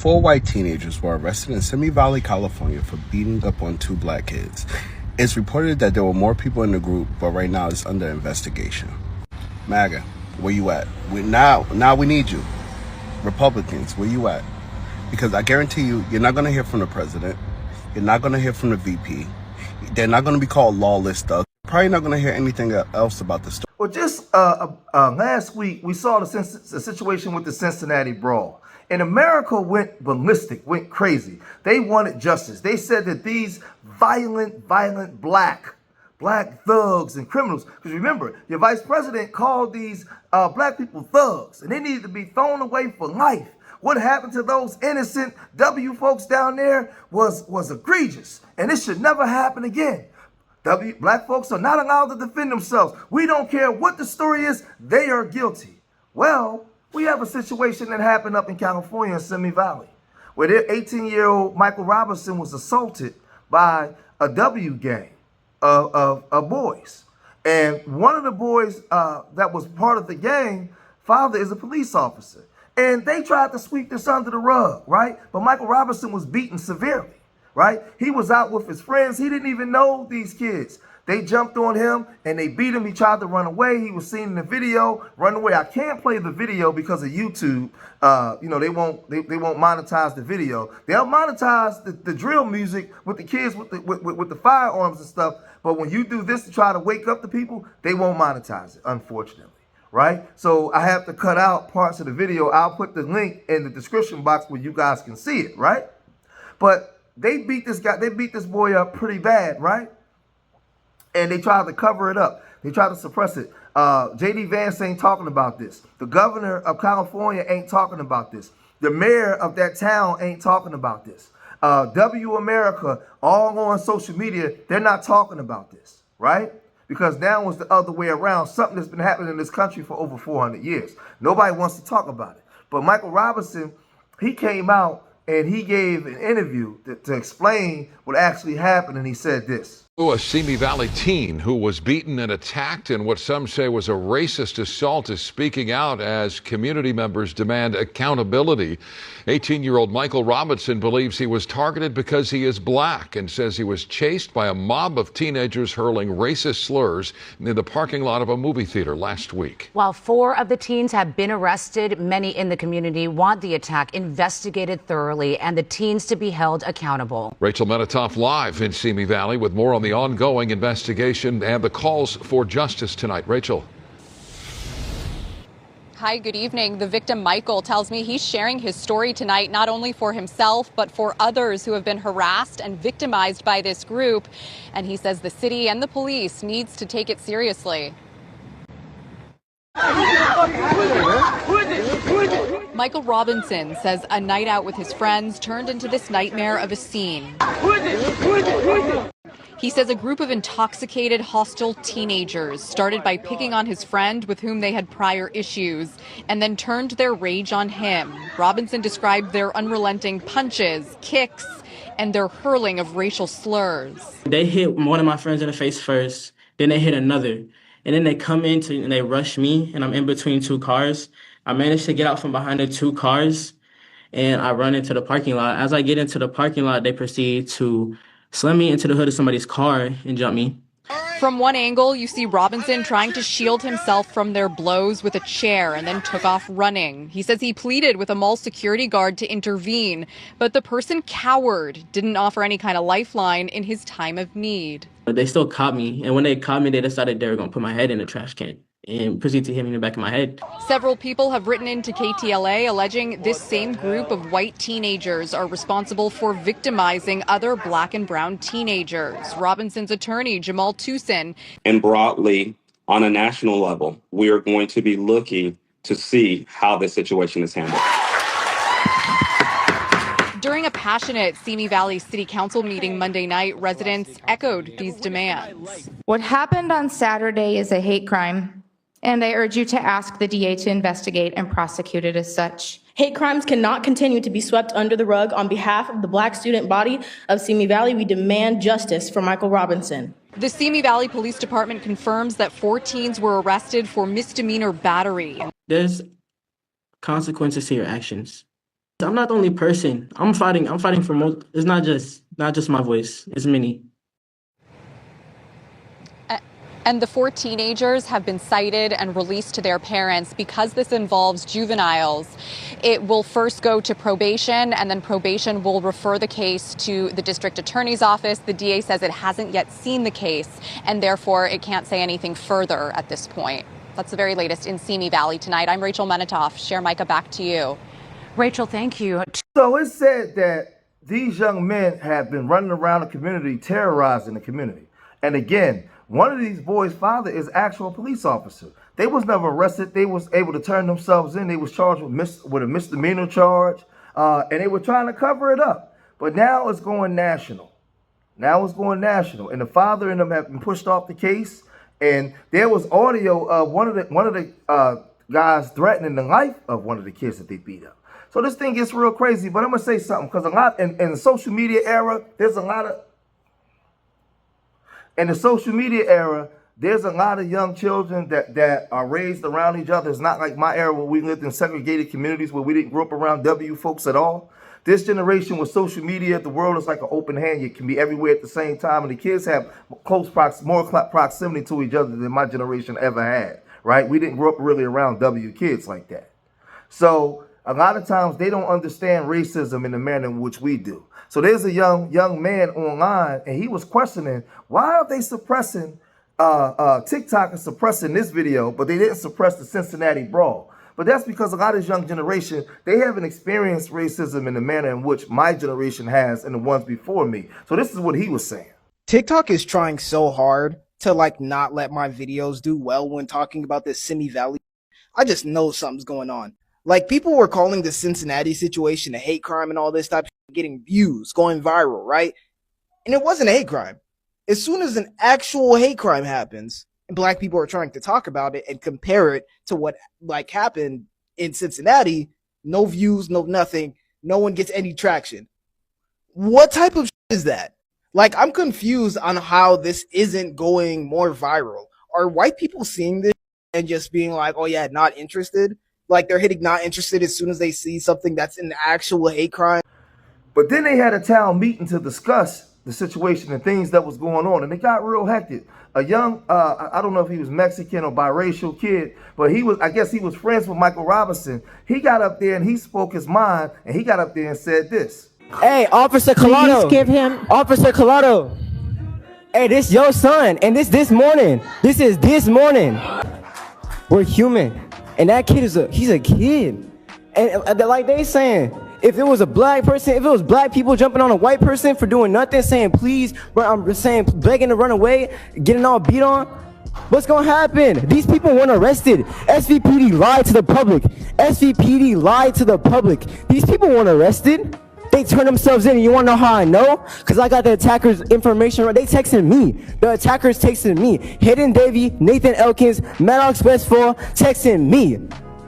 4 white teenagers were arrested in Simi Valley, California for beating up on 2 black kids. It's reported that there were more people in the group, but right now it's under investigation. MAGA, where you at? Now we need you. Republicans, where you at? Because I guarantee you, you're not going to hear from the president. You're not going to hear from the VP. They're not going to be called lawless thugs. Probably not going to hear anything else about the story. Well, just last week, we saw the situation with the Cincinnati brawl. And America went ballistic, went crazy. They wanted justice. They said that these violent black thugs and criminals, because remember, your vice president called these black people thugs, and they needed to be thrown away for life. What happened to those innocent W folks down there was egregious, and it should never happen again. Black folks are not allowed to defend themselves. We don't care what the story is, they are guilty. Well, we have a situation that happened up in California in Simi Valley, where their 18-year-old Michael Robinson was assaulted by a W gang of boys. And one of the boys that was part of the gang, father is a police officer. And they tried to sweep this under the rug, right? But Michael Robinson was beaten severely, right? He was out with his friends. He didn't even know these kids. They jumped on him and they beat him. He tried to run away. He was seen in the video, run away. I can't play the video because of YouTube. They won't monetize the video. They'll monetize the drill music with the kids with the firearms and stuff. But when you do this to try to wake up the people, they won't monetize it, unfortunately. Right? So I have to cut out parts of the video. I'll put the link in the description box where you guys can see it, right? But they beat this boy up pretty bad, right? And they tried to cover it up. They tried to suppress it. J.D. Vance ain't talking about this. The governor of California ain't talking about this. The mayor of that town ain't talking about this. W America, all on social media, they're not talking about this, right? Because now it's the other way around, something that's been happening in this country for over 400 years. Nobody wants to talk about it. But Michael Robinson, he came out and he gave an interview to explain what actually happened, and he said this. A Simi Valley teen who was beaten and attacked in what some say was a racist assault is speaking out as community members demand accountability. 18-year-old Michael Robinson believes he was targeted because he is black and says he was chased by a mob of teenagers hurling racist slurs near the parking lot of a movie theater last week. While 4 of the teens have been arrested, many in the community want the attack investigated thoroughly and the teens to be held accountable. Rachel Menitoff live in Simi Valley with more on the ongoing investigation and the calls for justice tonight. Rachel. Hi, good evening. The victim, Michael, tells me he's sharing his story tonight, not only for himself, but for others who have been harassed and victimized by this group. And he says the city and the police needs to take it seriously. Michael Robinson says a night out with his friends turned into this nightmare of a scene. He says a group of intoxicated, hostile teenagers started by picking on his friend with whom they had prior issues and then turned their rage on him. Robinson described their unrelenting punches, kicks, and their hurling of racial slurs. They hit one of my friends in the face first, then they hit another. And then they come in and they rush me, and I'm in between 2 cars. I managed to get out from behind the 2 cars, and I run into the parking lot. As I get into the parking lot, they proceed to slam me into the hood of somebody's car and jump me. From one angle, you see Robinson trying to shield himself from their blows with a chair and then took off running. He says he pleaded with a mall security guard to intervene, but the person cowered, didn't offer any kind of lifeline in his time of need. But they still caught me, and when they caught me, they decided they were going to put my head in a trash can and proceed to hit me in the back of my head. Several people have written into KTLA alleging this same group of white teenagers are responsible for victimizing other black and brown teenagers. Robinson's attorney, Jamal Tucson. And broadly, on a national level, we are going to be looking to see how this situation is handled. During a passionate Simi Valley City Council meeting Monday night, residents echoed these demands. What happened on Saturday is a hate crime, and I urge you to ask the DA to investigate and prosecute it as such. Hate crimes cannot continue to be swept under the rug. On behalf of the Black student body of Simi Valley, we demand justice for Michael Robinson. The Simi Valley Police Department confirms that 4 teens were arrested for misdemeanor battery. There's consequences to your actions. I'm not the only person. I'm fighting for most. It's not just my voice. It's many. And the 4 teenagers have been cited and released to their parents. Because this involves juveniles, it will first go to probation, and then probation will refer the case to the district attorney's office. The DA says it hasn't yet seen the case, and therefore it can't say anything further at this point. That's the very latest in Simi Valley tonight. I'm Rachel Menitoff. Share Micah, back to you. Rachel, thank you. So it's said that these young men have been running around the community, terrorizing the community. And again, one of these boys' father is actual police officer. They was never arrested. They was able to turn themselves in. They was charged with a misdemeanor charge, and they were trying to cover it up. But now it's going national. Now it's going national, and the father and them have been pushed off the case. And there was audio of one of the guys threatening the life of one of the kids that they beat up. So this thing gets real crazy. But I'm gonna say something, because a lot in the social media era, there's a lot of young children that are raised around each other. It's not like my era where we lived in segregated communities where we didn't grow up around W folks at all. This generation with social media, the world is like an open hand. You can be everywhere at the same time, and the kids have more proximity to each other than my generation ever had, right? We didn't grow up really around W kids like that. So a lot of times they don't understand racism in the manner in which we do. So there's a young man online, and he was questioning, why are they suppressing TikTok is suppressing this video, but they didn't suppress the Cincinnati brawl? But that's because a lot of this young generation, they haven't experienced racism in the manner in which my generation has and the ones before me. So this is what he was saying. TikTok is trying so hard to not let my videos do well when talking about this Simi Valley. I just know something's going on. People were calling the Cincinnati situation a hate crime and all this type of shit, getting views, going viral, right? And it wasn't a hate crime. As soon as an actual hate crime happens, and black people are trying to talk about it and compare it to what happened in Cincinnati, no views, no nothing, no one gets any traction. What type of shit is that? I'm confused on how this isn't going more viral. Are white people seeing this and just being like, oh yeah, not interested? They're hitting not interested as soon as they see something that's an actual hate crime? But then they had a town meeting to discuss the situation and things that was going on, and it got real hectic. A young, I don't know if he was Mexican or biracial kid, but I guess he was friends with Michael Robinson. He got up there and he spoke his mind, and he got up there and said this. Hey, Officer Collado. Please give him. Officer Collado. Hey, this your son, and this morning. This is this morning. We're human, and that kid he's a kid, and like they saying, if it was a black person, if it was black people jumping on a white person for doing nothing, saying please, I'm saying begging to run away, getting all beat on, what's gonna happen? These people weren't arrested. SVPD lied to the public. SVPD lied to the public. These people weren't arrested. They turned themselves in, and you wanna know how I know? Because I got the attackers' information right. They texted me. The attackers texted me. Hayden Davey, Nathan Elkins, Maddox Westfall texting me.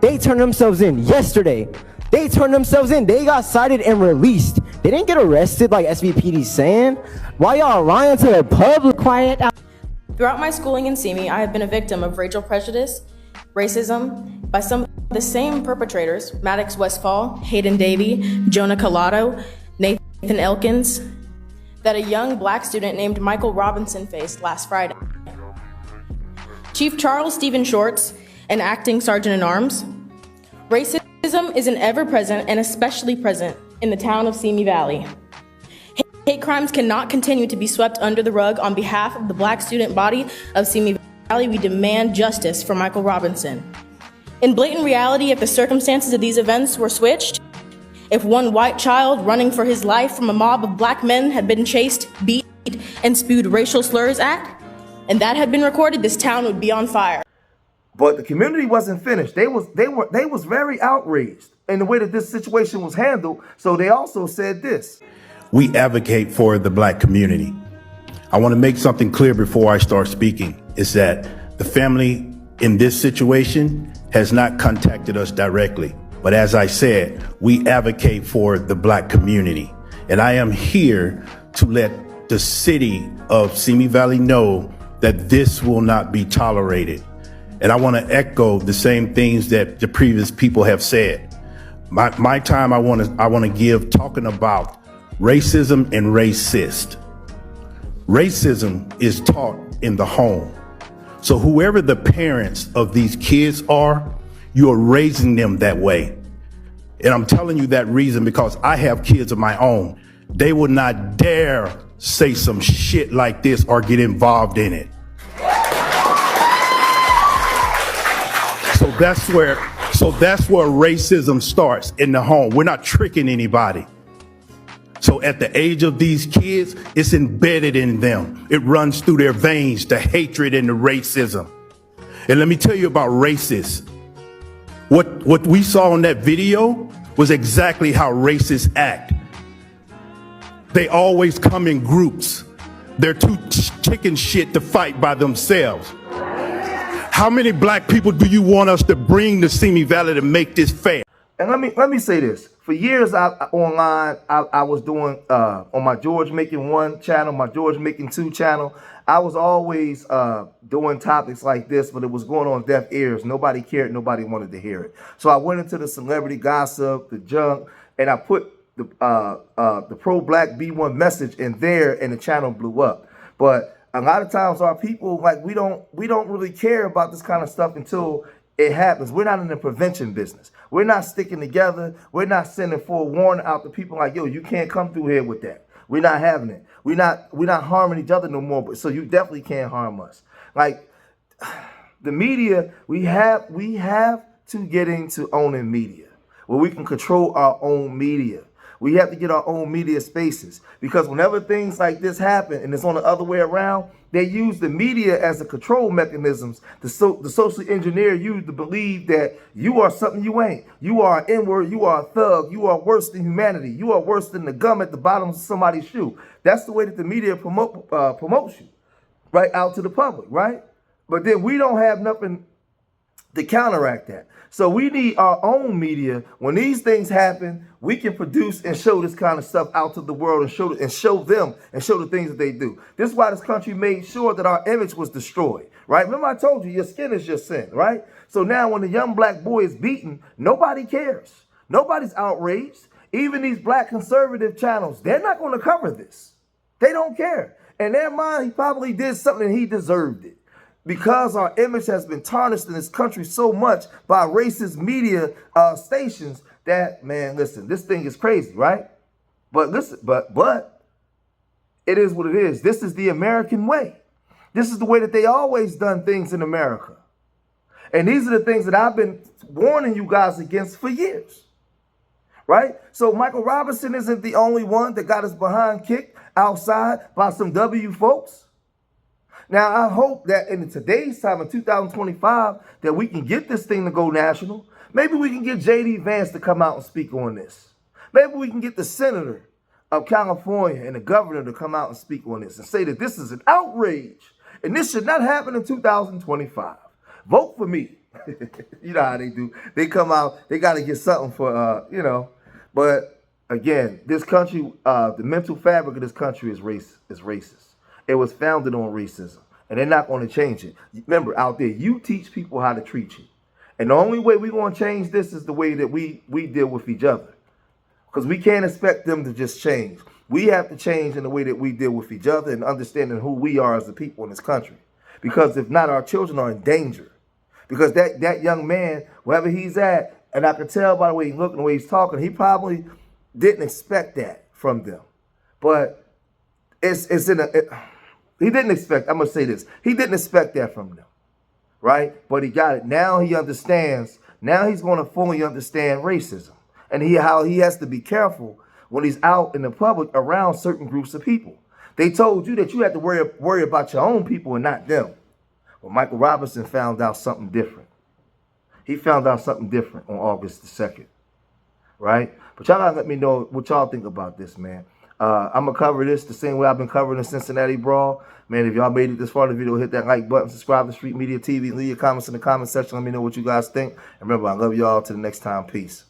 They turned themselves in yesterday. They turned themselves in. They got cited and released. They didn't get arrested like SVPD's saying. Why y'all lying to the public? Quiet out. Throughout my schooling in Simi, I have been a victim of racial prejudice, racism, by some of the same perpetrators, Maddox Westfall, Hayden Davey, Jonah Collado, Nathan Elkins, that a young black student named Michael Robinson faced last Friday. Chief Charles Stephen Shorts, an acting sergeant-in-arms, racism is an ever-present and especially present in the town of Simi Valley. Hate crimes cannot continue to be swept under the rug. On behalf of the black student body of Simi Valley, we demand justice for Michael Robinson. In blatant reality, if the circumstances of these events were switched, if one white child running for his life from a mob of black men had been chased, beat, and spewed racial slurs at, and that had been recorded, this town would be on fire. But the community wasn't finished. They was very outraged in the way that this situation was handled. So they also said this. We advocate for the black community. I want to make something clear before I start speaking, is that the family in this situation has not contacted us directly. But as I said, we advocate for the black community. And I am here to let the city of Simi Valley know that this will not be tolerated. And I want to echo the same things that the previous people have said. My time I want to give talking about racism and racist. Racism is taught in the home. So whoever the parents of these kids are, you are raising them that way. And I'm telling you that reason because I have kids of my own. They will not dare say some shit like this or get involved in it. So that's where racism starts, in the home. We're not tricking anybody. So at the age of these kids, it's embedded in them. It runs through their veins, the hatred and the racism. And let me tell you about racists. What we saw in that video was exactly how racists act. They always come in groups. They're too chicken shit to fight by themselves. How many black people do you want us to bring to Simi Valley to make this fair? And let me say this. For years online, I was doing on my George Making 1 channel, my George Making 2 channel. I was always doing topics like this, but it was going on deaf ears. Nobody cared. Nobody wanted to hear it. So I went into the celebrity gossip, the junk, and I put the pro-black B1 message in there, and the channel blew up. But a lot of times our people, like, we don't really care about this kind of stuff until it happens. We're not in the prevention business. We're not sticking together. We're not sending forewarning out to people like, yo, you can't come through here with that. We're not having it. We're not harming each other no more. But so you definitely can't harm us. Like the media, we have to get into owning media where we can control our own media. We have to get our own media spaces, because whenever things like this happen and it's on the other way around, they use the media as a control mechanisms to socially engineer you to believe that you are something you ain't. You are an N-word, you are a thug, you are worse than humanity, you are worse than the gum at the bottom of somebody's shoe. That's the way that the media promotes you, right, out to the public, right? But then we don't have nothing to counteract that. So we need our own media. When these things happen, we can produce and show this kind of stuff out to the world and show them and show the things that they do. This is why this country made sure that our image was destroyed, right? Remember I told you, your skin is your sin, right? So now when a young black boy is beaten, nobody cares. Nobody's outraged. Even these black conservative channels, they're not going to cover this. They don't care. In their mind, he probably did something and he deserved it. Because our image has been tarnished in this country so much by racist media stations that, man, listen, this thing is crazy, right? But listen, but it is what it is. This is the American way. This is the way that they always done things in America. And these are the things that I've been warning you guys against for years, right? So Michael Robinson isn't the only one that got his behind kicked outside by some W folks. Now, I hope that in today's time, in 2025, that we can get this thing to go national. Maybe we can get J.D. Vance to come out and speak on this. Maybe we can get the senator of California and the governor to come out and speak on this and say that this is an outrage and this should not happen in 2025. Vote for me. You know how they do. They come out, they got to get something for, But again, this country, the mental fabric of this country is racist. It was founded on racism, and they're not going to change it. Remember, out there, you teach people how to treat you. And the only way we're going to change this is the way that we deal with each other. Because we can't expect them to just change. We have to change in the way that we deal with each other and understanding who we are as the people in this country. Because if not, our children are in danger. Because that young man, wherever he's at, and I can tell by the way he's looking, the way he's talking, he probably didn't expect that from them. But he didn't expect, I'm going to say this, he didn't expect that from them, right? But he got it. Now he understands. Now he's going to fully understand racism and how he has to be careful when he's out in the public around certain groups of people. They told you that you had to worry about your own people and not them. Well, Michael Robinson found out something different. He found out something different on August the 2nd, right? But y'all gotta let me know what y'all think about this, man. I'm going to cover this the same way I've been covering the Cincinnati Brawl. Man, if y'all made it this far in the video, hit that like button, subscribe to Street Media TV, leave your comments in the comment section. Let me know what you guys think. And remember, I love y'all. Till the next time. Peace.